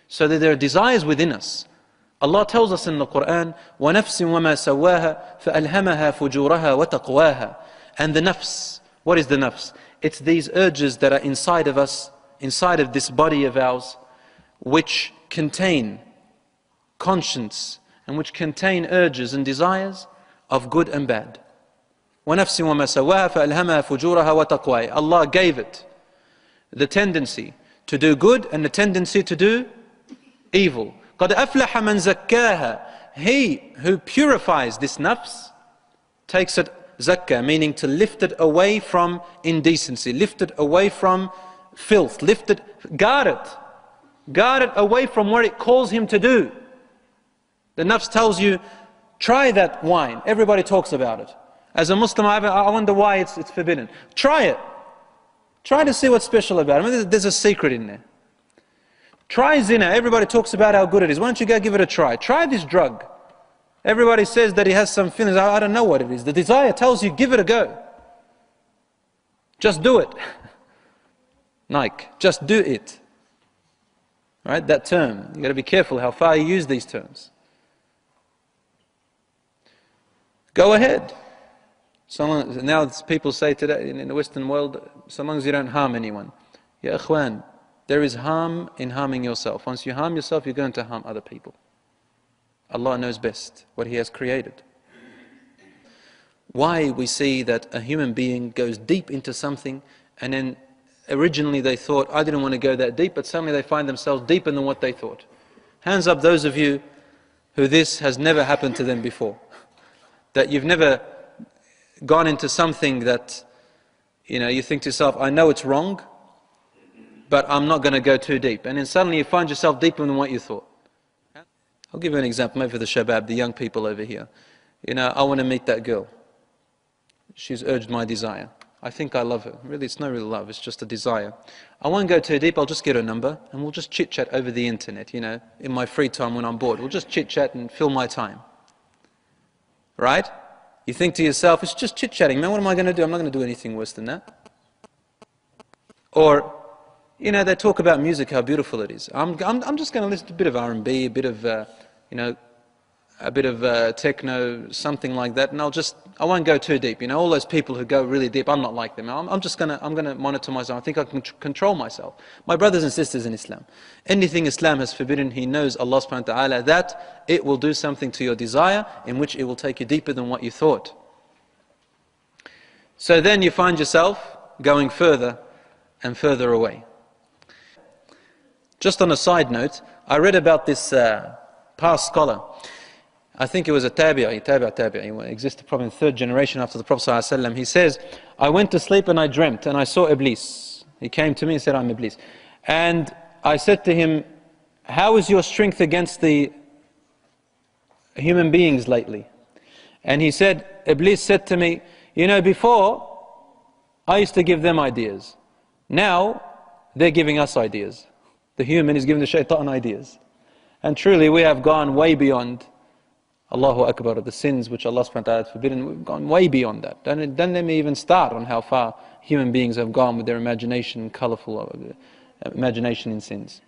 So that there are desires within us. Allah tells us in the Quran, وَنَفْسٍ وَمَا سَوَّاهَا فَأَلْهَمَهَا فُجُورَهَا وَتَقْوَاهَا. And the nafs, what is the nafs? It's these urges that are inside of us, inside of this body of ours, which contain conscience and which contain urges and desires of good and bad. وَنَفْسٍ وَمَا سَوَّاهَا فَأَلْهَمَهَا فُجُورَهَا وَتَقْوَاهَا. Allah gave it the tendency to do good and the tendency to do evil. قَدْ أَفْلَحَ مَنْ زَكَّاهَا. He who purifies this nafs takes it zakah, meaning to lift it away from indecency, lift it away from filth, guard it away from what it calls him to do. The nafs tells you, try that wine, everybody talks about it. As a Muslim, I wonder why it's forbidden. Try it. Try to see what's special about it. I mean, there's a secret in there. Try zina, everybody talks about how good it is. Why don't you go give it a try? Try this drug. Everybody says that he has some feelings. I don't know what it is. The desire tells you, give it a go. Just do it. Nike, just do it. Right? That term. You've got to be careful how far you use these terms. Go ahead. Now people say today in the Western world, so long as you don't harm anyone. Ya ikhwan, there is harm in harming yourself. Once you harm yourself, you're going to harm other people. Allah knows best what He has created. Why we see that a human being goes deep into something, and then originally they thought, I didn't want to go that deep, but suddenly they find themselves deeper than what they thought. Hands up those of you who this has never happened to them before. That you've never gone into something that, you think to yourself, I know it's wrong, but I'm not going to go too deep. And then suddenly you find yourself deeper than what you thought. I'll give you an example, maybe for the shabab, the young people over here. I want to meet that girl. She's urged my desire. I think I love her. Really, it's not real love, it's just a desire. I won't go too deep, I'll just get her number, and we'll just chit-chat over the internet, in my free time when I'm bored. We'll just chit-chat and fill my time. Right? You think to yourself, it's just chit-chatting, man, what am I going to do? I'm not going to do anything worse than that. Or, they talk about music, how beautiful it is. I'm just going to listen to a bit of R&B, a bit of techno, something like that, and I won't go too deep. All those people who go really deep, I'm not like them. I'm going to monitor myself. I think I can control myself. My brothers and sisters in Islam, anything Islam has forbidden, He knows, Allah subhanahu wa ta'ala, that it will do something to your desire in which it will take you deeper than what you thought. So then you find yourself going further and further away. Just on a side note, I read about this past scholar. I think it was a tabi'i, he existed probably in the third generation after the Prophet ﷺ. He says, I went to sleep and I dreamt and I saw Iblis. He came to me and said, I'm Iblis. And I said to him, how is your strength against the human beings lately? And he said, Iblis said to me, before I used to give them ideas. Now they're giving us ideas. The human is giving the shaitan ideas. And truly we have gone way beyond Allahu Akbar, the sins which Allah subhanahu wa ta'ala has forbidden. We've gone way beyond that. Don't let me even start on how far human beings have gone with their imagination, colourful imagination in sins.